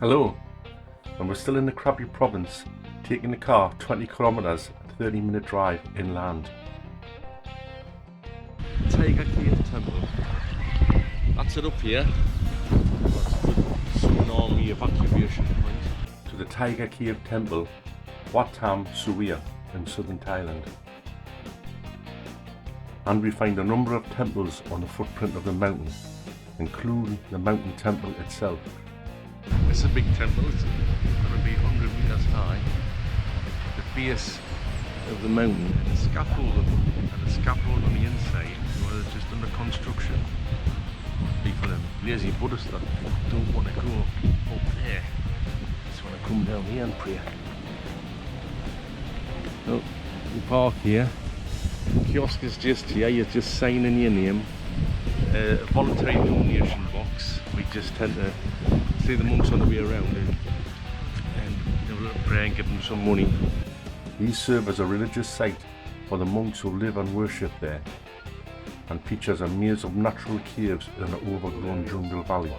Hello, and we're still in the Krabi Province, taking the car 20 kilometers, 30-minute drive inland. Tiger Cave Temple. That's it up here. That's the tsunami evacuation point. To the Tiger Cave Temple, Wat Tahm Suea in southern Thailand. And we find a number of temples on the footprint of the mountain, including the mountain temple itself. It's a big temple, it's going to be 100 meters high. The base of the mountain, the scaffold and the scaffold on the inside was just under construction. For the lazy Buddhists that don't want to go up there, just want to come down here and pray. Oh, we park here. The kiosk is just here, you're just signing your name. A voluntary donation box. We just tend to see the monks on the way around and have a little prayer and give them some money. These serve as a religious site for the monks who live and worship there, and features a maze of natural caves in an overgrown jungle valley.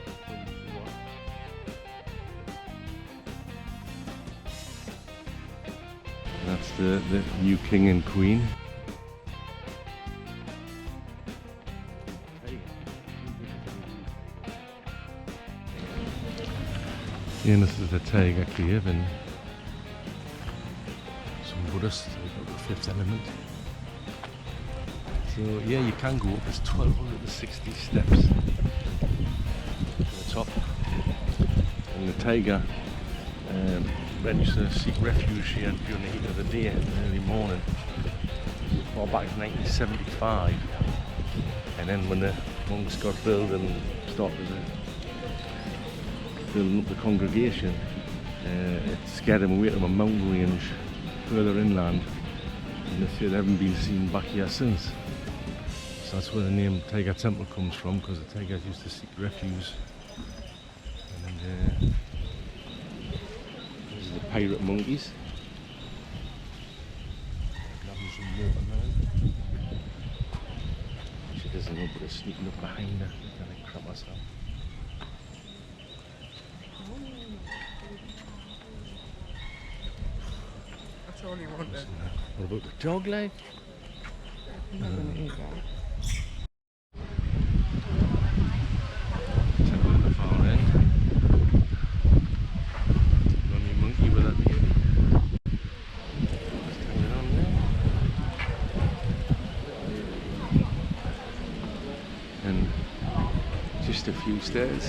That's the new king and queen. And this is the Tiger Cave and some Buddhists, the fifth element. So yeah, you can go up, there's 1,260 steps to the top. And the tiger register seek refuge here during the heat of the day in the early morning. Well, back in 1975. And then when the monks got built and started building up the congregation, it scared them away to a mountain range further inland, and they say they haven't been seen back here since. So that's where the name Tiger Temple comes from, because the tigers used to seek refuge. And these are the pirate monkeys. Grabbing some watermelon. She doesn't know, but they're sneaking up behind her. I'm gonna crap myself. That's all you want then. What about the dog leg? I'm not going to eat that. Temple at the far end. Runny monkey with that baby. Just hanging on there. And just a few stairs.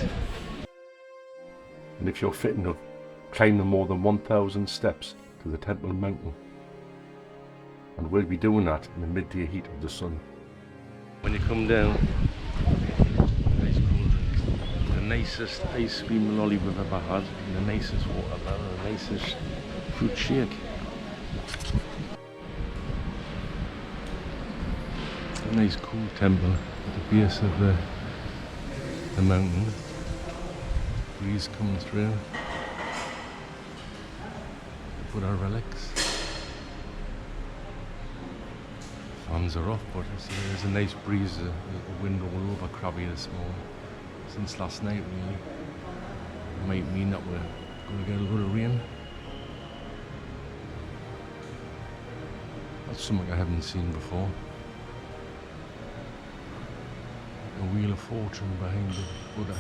And if you're fit enough, climb the more than 1,000 steps to the Temple Mountain. And we'll be doing that in the midday heat of the sun. When you come down, nice cool drinks. The nicest ice cream lolly we've ever had, and the nicest watermelon, the nicest fruit shake. A nice cool temple at the base of the mountain. Breeze coming through. Put our relics. Fans are off, but there's a nice breeze, a wind all over Krabi this morning, since last night really. It might mean that we're going to get a little rain. That's something I haven't seen before. A wheel of fortune behind the Buddha.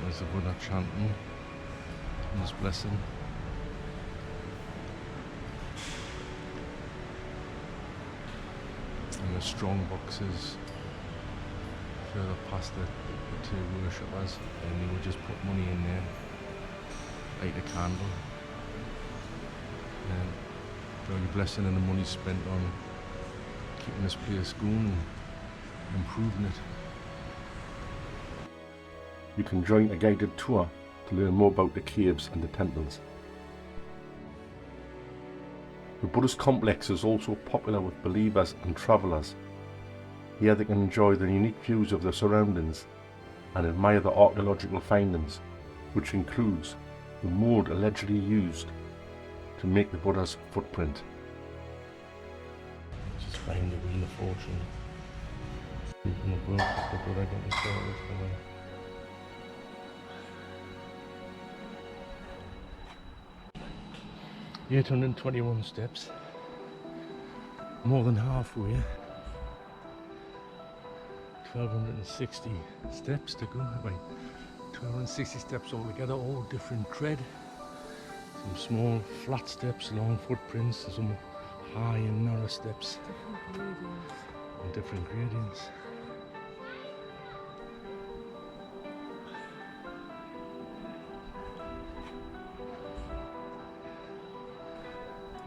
There's the Buddha chanting his blessing. And the strong boxes further past the two worshippers, and they would just put money in there, light a candle, and draw your blessing, and the money spent on keeping this place going and improving it. You can join a guided tour to learn more about the caves and the temples. The Buddhist complex is also popular with believers and travellers. Here they can enjoy the unique views of the surroundings and admire the archaeological findings, which includes the mould allegedly used to make the Buddha's footprint. Just find the Wheel of Fortune. And the boat, the Buddha getting sorted for me. The 821 steps, more than halfway. 1260 steps to go. Wait, 1260 steps altogether, all different tread. Some small flat steps, long footprints, and some high and narrow steps. Different gradients.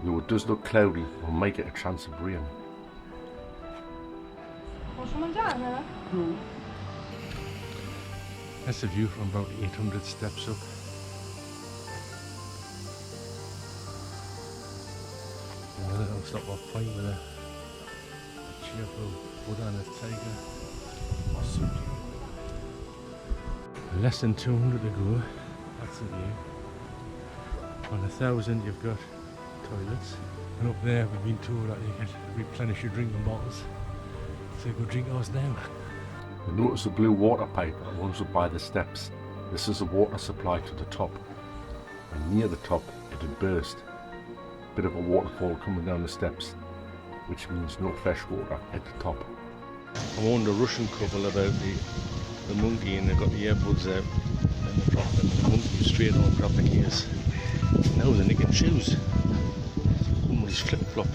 Though it does look cloudy, we'll make it a chance of rain. That's the view from about 800 steps up. And a little stop-off point with a cheerful Buddha and a tiger. Awesome. Less than 200 to go. That's the view. On 1,000 you've got toilets. And up there we've been told that you can replenish your drinking bottles. So go drink ours now. You'll notice the blue water pipe that runs up by the steps. This is a water supply to the top. And near the top it had burst. Bit of a waterfall coming down the steps, which means no fresh water at the top. I warned a Russian couple about the monkey, and they got the earbuds out and they dropped them, and the monkey was straight on grabbing ears. Now they're nicking shoes. Somebody's flip-flop.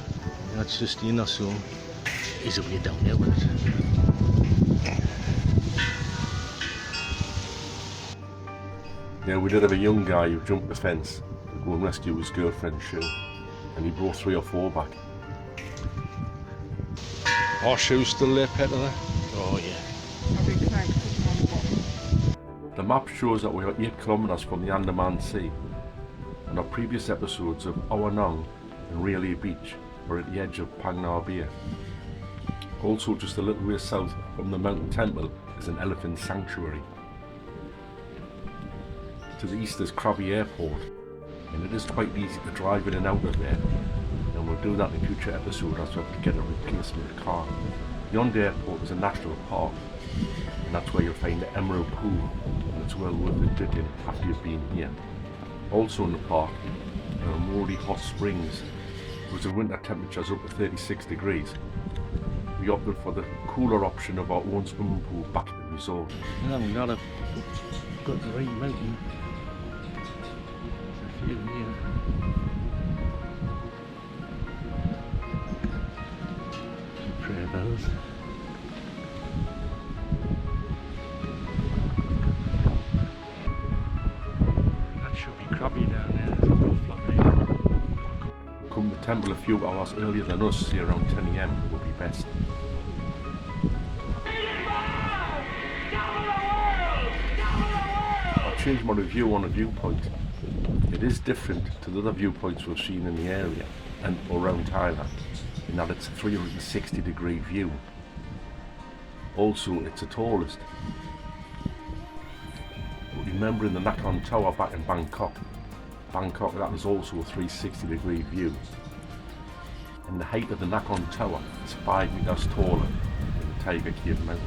That's just the inner zone. He's up here down there with it. Yeah, we did have a young guy who jumped the fence to go and rescue his girlfriend's shoe, and he brought 3 or 4 back. Our shoe's still there, Peter? Oh yeah. The map shows that we are 8 kilometres from the Andaman Sea, and our previous episodes of Awanong and Raleigh Beach were at the edge of Pangnar Bay. Also just a little way south from the mountain temple is an elephant sanctuary. To the east is Krabi Airport, and it is quite easy to drive in and out of there, and we'll do that in a future episode as we have to get a replacement car. Beyond the airport is a national park, and that's where you'll find the Emerald Pool, and it's well worth a visit after you've been here. Also in the park are Mouldy hot springs, with the winter temperatures up to 36 degrees. We opted for the cooler option of our own swimming pool back at the resort. Now we've got the right mountain. There's a few here. Some prayer bells. That should be Krabi down there. There's a little flat there. Come to the temple a few hours earlier than us, say around 10 AM would be best. Change my review on a viewpoint. It is different to the other viewpoints we've seen in the area and around Thailand, in that it's a 360-degree view. Also, it's the tallest. But remember, in the Nakhon Tower back in Bangkok, that is also a 360-degree view. And the height of the Nakhon Tower is 5 meters taller than the Tiger Cave Mountain.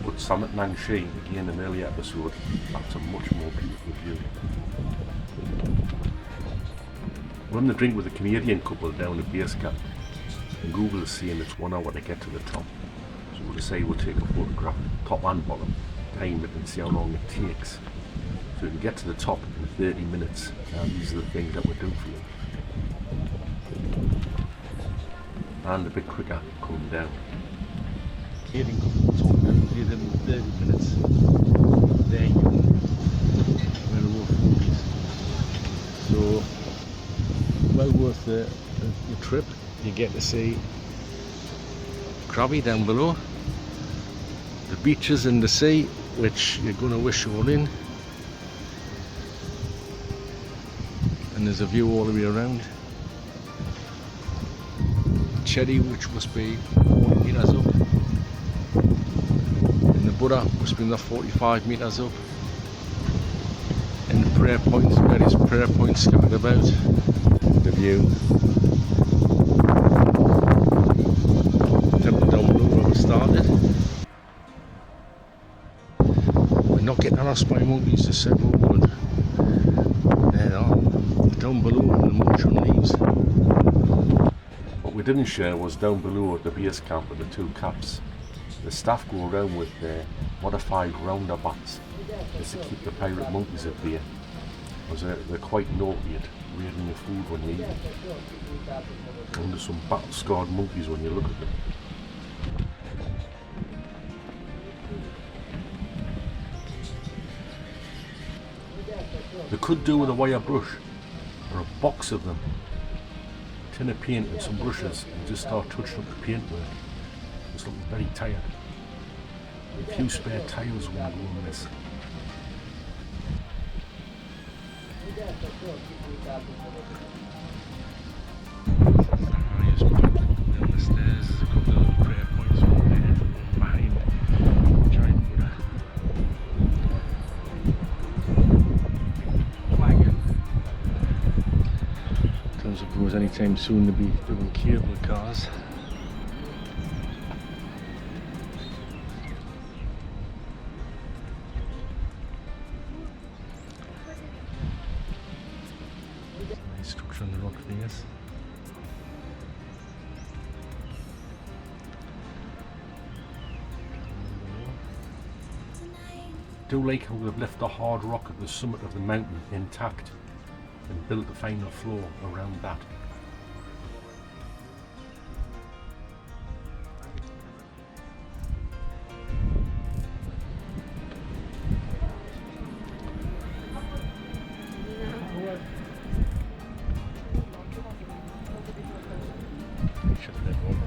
But Summit Nangshi, again in an earlier episode, that's a much more beautiful view. We're having a drink with a Canadian couple down at base camp, and Google is saying it's 1 hour to get to the top. So we'll say we'll take a photograph, top and bottom, time it and see how long it takes. So we can get to the top in 30 minutes, and these are the things that we'll do for you. And a bit quicker coming down. Hearing talk down here in 30 minutes. There you go. We're over Fogies. So well worth the trip. You get to see Krabi down below, the beaches and the sea, which you're going to wish you were in, and there's a view all the way around. Cherry, which must be 40 meters up. Buddha must be 45 meters up, and the prayer points, various prayer points scattered about. The view. Temple down below. wanted. We're not getting harassed by monkeys, they said we would. There they are, down below in the mulch on leaves. What we didn't share was down below at the base camp with the two caps. The staff go around with their modified rounder bats just to keep the pirate monkeys at bay, because they're quite naughty at raiding your food when you eat it. And there's some battle-scarred monkeys when you look at them. They could do with a wire brush or a box of them, a tin of paint and some brushes, and just start touching up the paintwork. It's looking very tired. A few spare tiles will go on this. Just down the stairs, there's a couple of little prayer points over there, behind the giant Buddha. Don't suppose anytime soon to be doing cable cars. Nice structure on the rock face. I do like how they've left the hard rock at the summit of the mountain intact and built the final floor around that. Should have been one.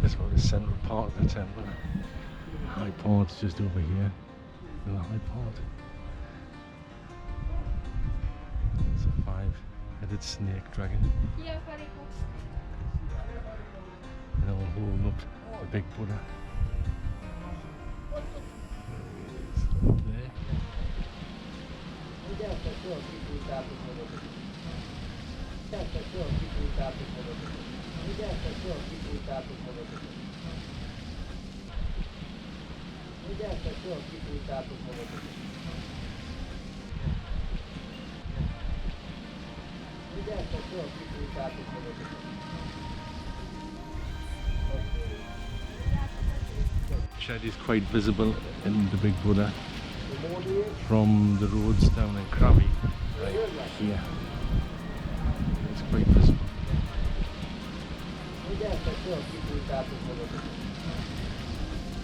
That's what the central part of the temple. High part's just over here. The high part. It's a five-headed snake dragon. And they're all holding up the big Buddha. Up there. Shed is quite visible in the big Buddha from the roads down in Krabi, right here. It's quite visible.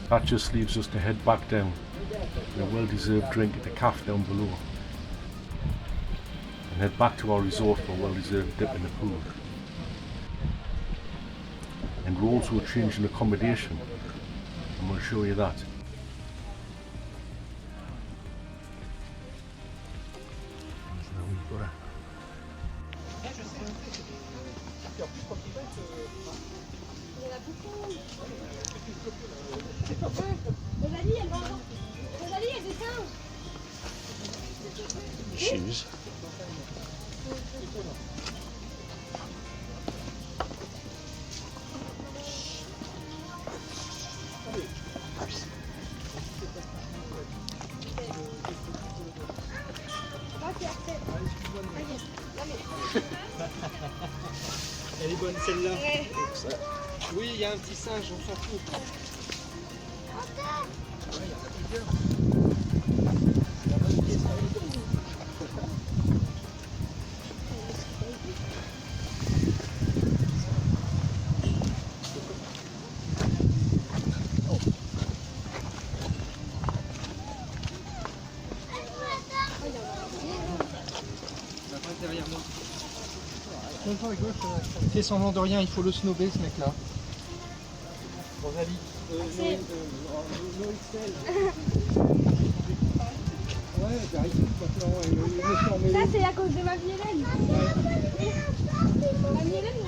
That just leaves us to head back down for a well-deserved drink at the cafe down below, and head back to our resort for a well-deserved dip in the pool. And we're also changing accommodation. I'm going to show you that. There's the wee Buddha. Shoes. Elle est bonne celle-là. Ouais. Oui, il y a un petit singe, on s'en fout. Ouais, il y en a plusieurs. Derrière moi. Même pas à gauche. Il fait semblant de rien, il faut le snobber ce mec là. Rosalie. No XL. Ouais, j'arrive maintenant. Ça c'est à cause de ma Violaine. Ma Violaine,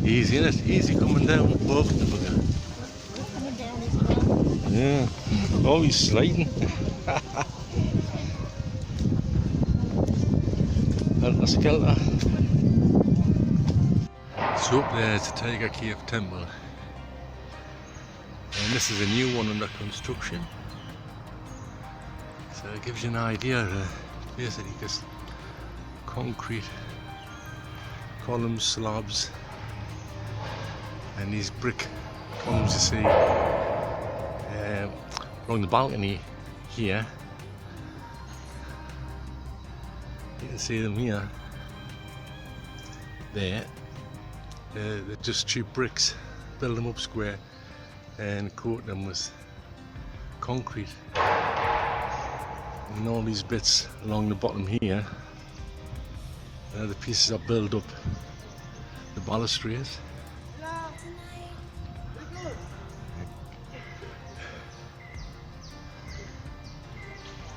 Easy, innit? Easy coming down. Whoa, the bugger. Coming down is well. Yeah. Oh, he's sliding. Helter skelter. So up there is the Tiger Cave Temple. And this is a new one under construction. So it gives you an idea, basically, just concrete columns, slabs, and these brick columns you see along the balcony here. You can see them here. There. They're just cheap bricks. Build them up square and coat them with concrete. And all these bits along the bottom here, the pieces are built up, the balustrades.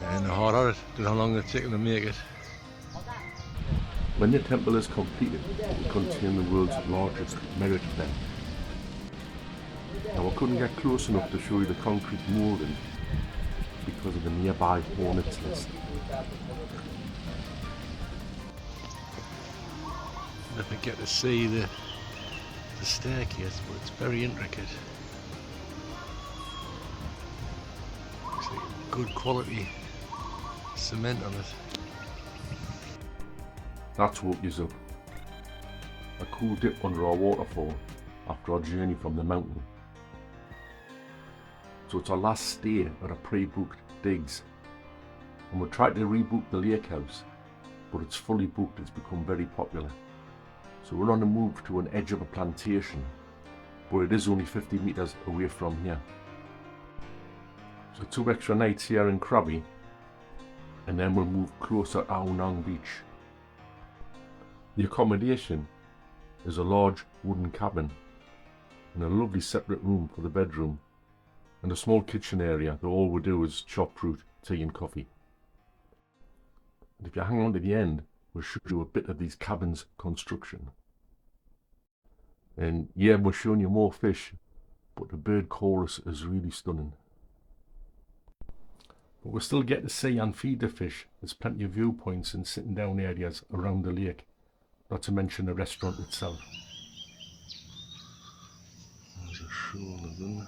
And the harder it, how long it's taken to make it. When the temple is completed, it will contain the world's largest merit bed. Now I couldn't get close enough to show you the concrete moulding because of the nearby hornet's nest. Never get to see the staircase, but it's very intricate. Looks like good quality cement on it. That's woke us up. A cool dip under our waterfall after our journey from the mountain. So it's our last stay at a pre-booked digs. And we tried to rebook the lake house, but it's fully booked. It's become very popular. So we're on the move to an edge of a plantation, but it is only 50 metres away from here. So 2 extra nights here in Krabi, and then we'll move closer to Ao Nang Beach. The accommodation is a large wooden cabin and a lovely separate room for the bedroom and a small kitchen area that all we do is chop fruit, tea and coffee. And if you hang on to the end, we'll show you a bit of these cabins' construction. And yeah, we're showing you more fish, but the bird chorus is really stunning. But we'll still get to see and feed the fish. There's plenty of viewpoints and sitting down areas around the lake, not to mention the restaurant itself. There's a shoal of them.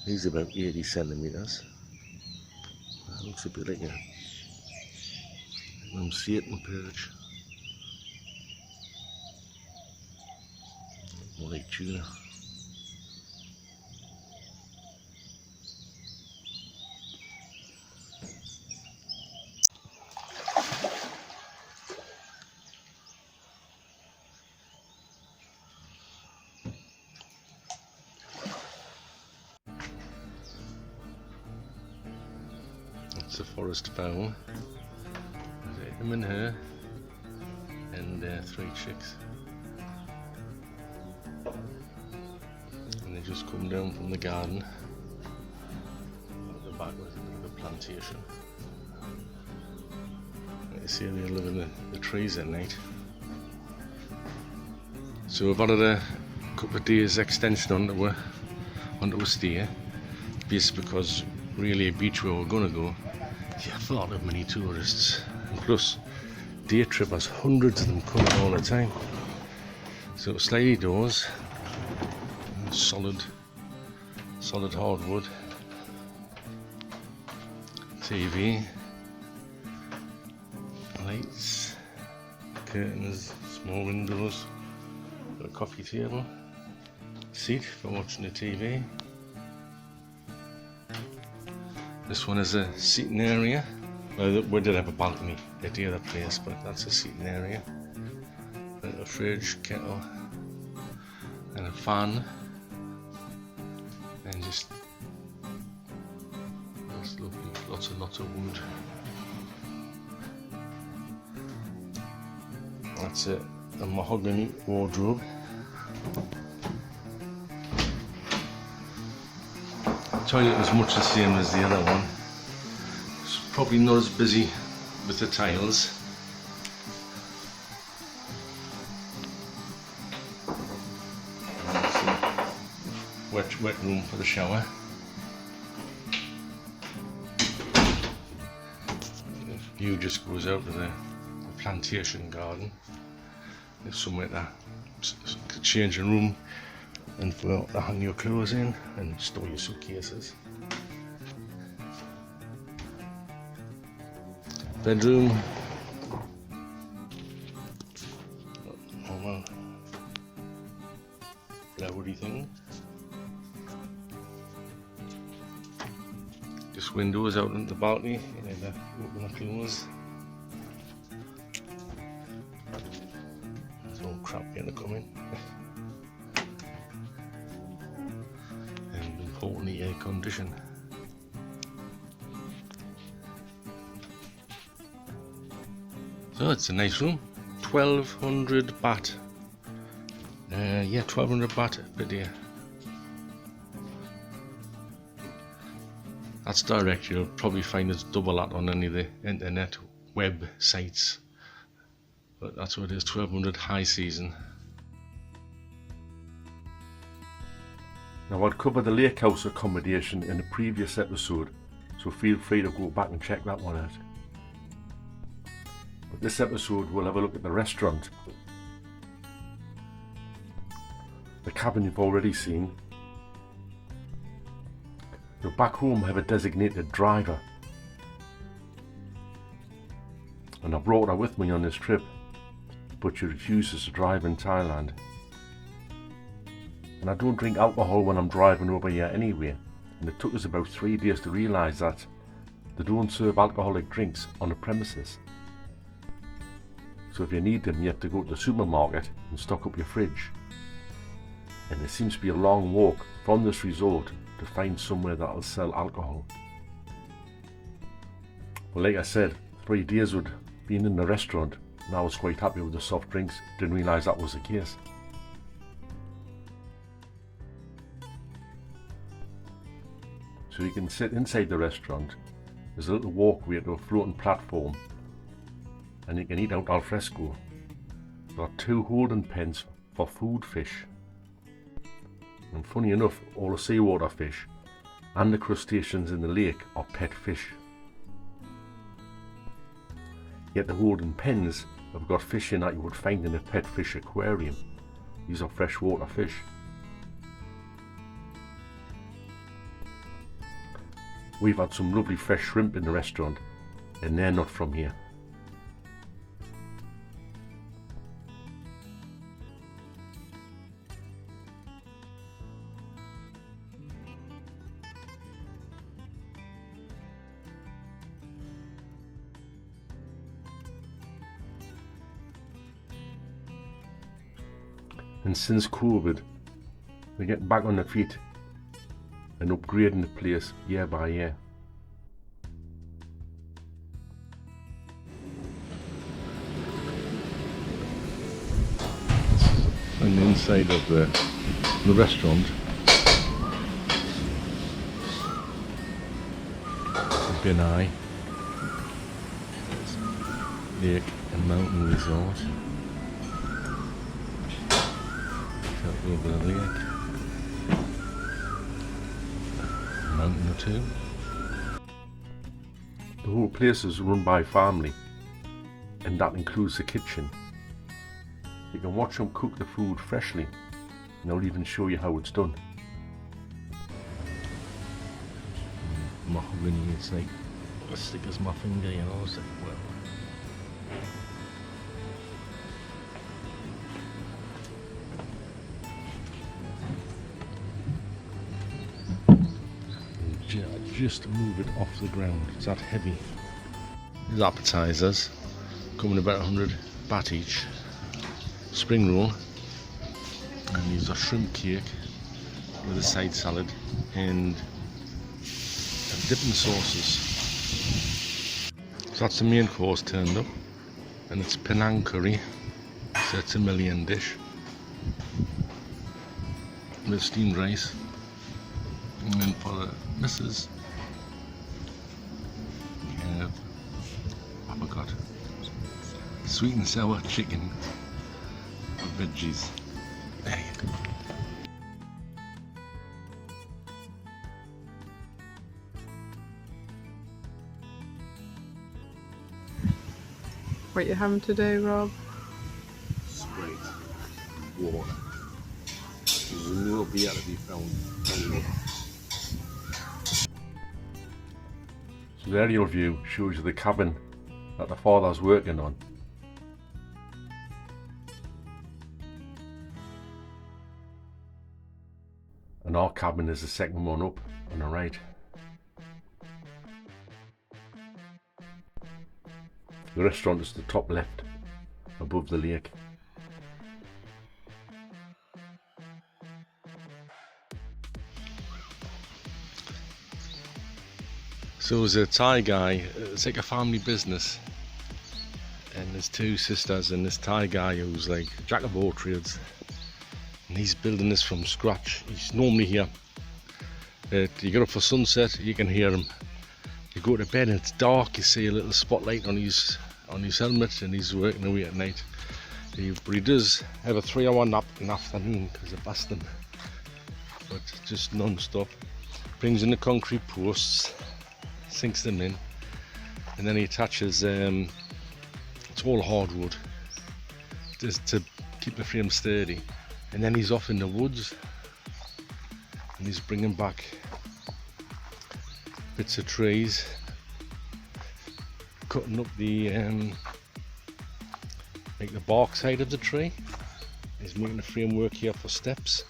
He's about 80 centimetres. That looks a bit like a Satan perch. More like tuna. It's a forest fowl. There's him and her, and 3 chicks. And they just come down from the garden. At the back was a bit of a plantation. You see they live in the trees at night. So we've added a couple of days extension onto a stay, basically because really a beach where we're going to go, you thought of many tourists, and plus day trippers, hundreds of them coming all the time. So slidey doors, solid hardwood, TV, lights, curtains, small windows, got a coffee table, seat for watching the TV. This one is a seating area. Well, we did have a balcony at the other place, but that's a seating area. A fridge, kettle, and a fan, and just that's lovely. Lots of wood. That's a mahogany wardrobe. toilet was much the same as the other one. It's probably not as busy with the tiles. Wet room for the shower. The view just goes out to the plantation garden. There's somewhere to change a room and for to hang your clothes in and store your suitcases. Bedroom. Normal flowery thing. Just windows out into the balcony, you either open or close. There's all crap getting to come in. And importantly, air condition. So it's a nice room. 1200 baht. Yeah, 1200 baht per day. That's direct. You'll probably find it's double that on any of the internet web sites. But that's what it is, 1200 high season. Now I'd covered the lake house accommodation in a previous episode, so feel free to go back and check that one out. But this episode we'll have a look at the restaurant. The cabin you've already seen. Now back home I have a designated driver, and I brought her with me on this trip, but she refuses to drive in Thailand. And I don't drink alcohol when I'm driving over here anyway, and it took us about 3 days to realise that they don't serve alcoholic drinks on the premises. So if you need them, you have to go to the supermarket and stock up your fridge. And there seems to be a long walk from this resort to find somewhere that'll sell alcohol. Well, like I said, 3 days would been in the restaurant, and I was quite happy with the soft drinks. Didn't realise that was the case. So you can sit inside the restaurant. There's a little walkway to a floating platform, and you can eat out al fresco. There are 2 holding pens for food fish. And funny enough, all the seawater fish and the crustaceans in the lake are pet fish. Yet the holding pens have got fish in that you would find in a pet fish aquarium. These are freshwater fish. We've had some lovely fresh shrimp in the restaurant, and they're not from here. And since COVID, we're getting back on the feet and upgrading the place year by year. And the inside of the restaurant, Benai Lake and Mountain Resort. Over the lake, a mountain or two. The whole place is run by family, and that includes the kitchen. You can watch them cook the food freshly, and they'll even show you how it's done. Mahogany, it's like as thick as my finger, you know. It's like, well. Just move it off the ground, it's that heavy. These appetizers coming about 100 baht each. Spring roll, and these are shrimp cake with a side salad and dipping sauces. So that's the main course turned up, and it's Penang curry, so it's a million dish with steamed rice And then for the missus, we have, I forgot, sweet and sour chicken with veggies. There you go. What you having today, Rob? Sprite, water. There's no beer to be found anywhere. So the aerial view shows you the cabin that the father's working on. And our cabin is the second one up on the right. The restaurant is the top left, above the lake. So there's a Thai guy, it's like a family business, and there's two sisters and this Thai guy who's like jack of all trades, and he's building this from scratch. He's normally here. You get up for sunset, you can hear him. You go to bed and it's dark, you see a little spotlight on his helmet, and he's working away at night. But he does have a 3-hour nap in the afternoon because of fasting, but just non-stop. Brings in the concrete posts, sinks them in, and then he attaches, it's all hardwood just to keep the frame sturdy, and then he's off in the woods and he's bringing back bits of trees, cutting up the like the bark side of the tree. He's making a framework here for steps,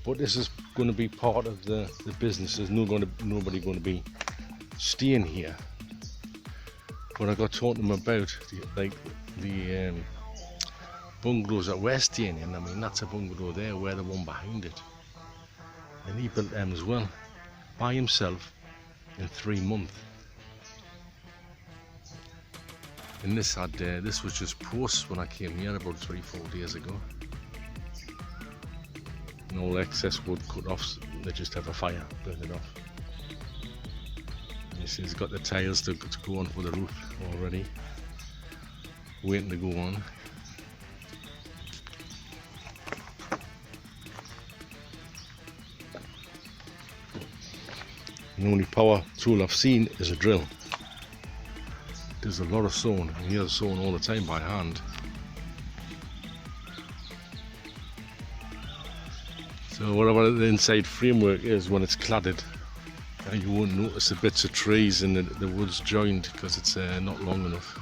but this is going to be part of the business. There's nobody going to be staying here. But I got talking to him about the bungalows that we're staying in. I mean, that's a bungalow there, we're the one behind it, and he built them as well by himself in 3 months. And this was just posts when I came here about 3-4 days ago. And all excess wood cut off, they just have a fire, burn it off. And you see he's got the tiles to go on for the roof already, waiting to go on. The only power tool I've seen is a drill. There's a lot of sewing, and here's sewing all the time by hand. So whatever the inside framework is, when it's cladded, you won't notice the bits of trees and the wood's joined because it's not long enough.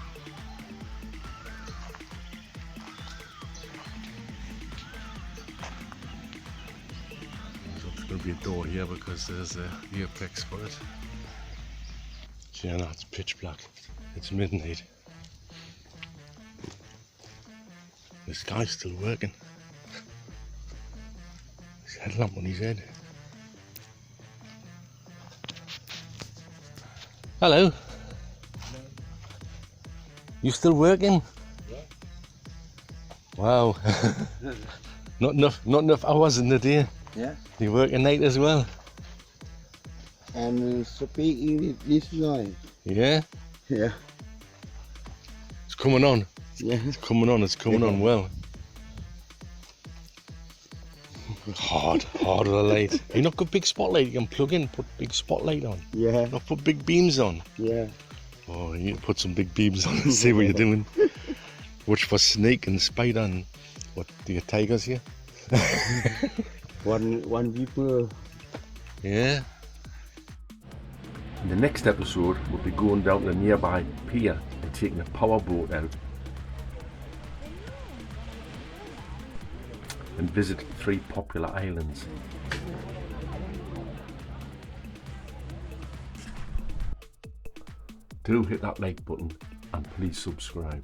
There's going to be a door here because there's the apex for it. Yeah, no, it's pitch black. It's midnight. This guy's still working. His headlamp on his head. Hello. You still working? Yeah. Wow. Not enough hours in the day. Yeah. You work at night as well. And speak English this line. Yeah. Yeah. It's coming on. Yeah. It's coming on well. Hard with a light. You not got big spotlight you can plug in, put big spotlight on. Yeah. Not put big beams on. Yeah. Oh, you need to put some big beams on and see what you're doing. Watch for snake and spider and what, do you have tigers here? One people. Yeah. In the next episode, we'll be going down to the nearby pier and taking a power boat out and visit 3 popular islands. Do hit that like button and please subscribe.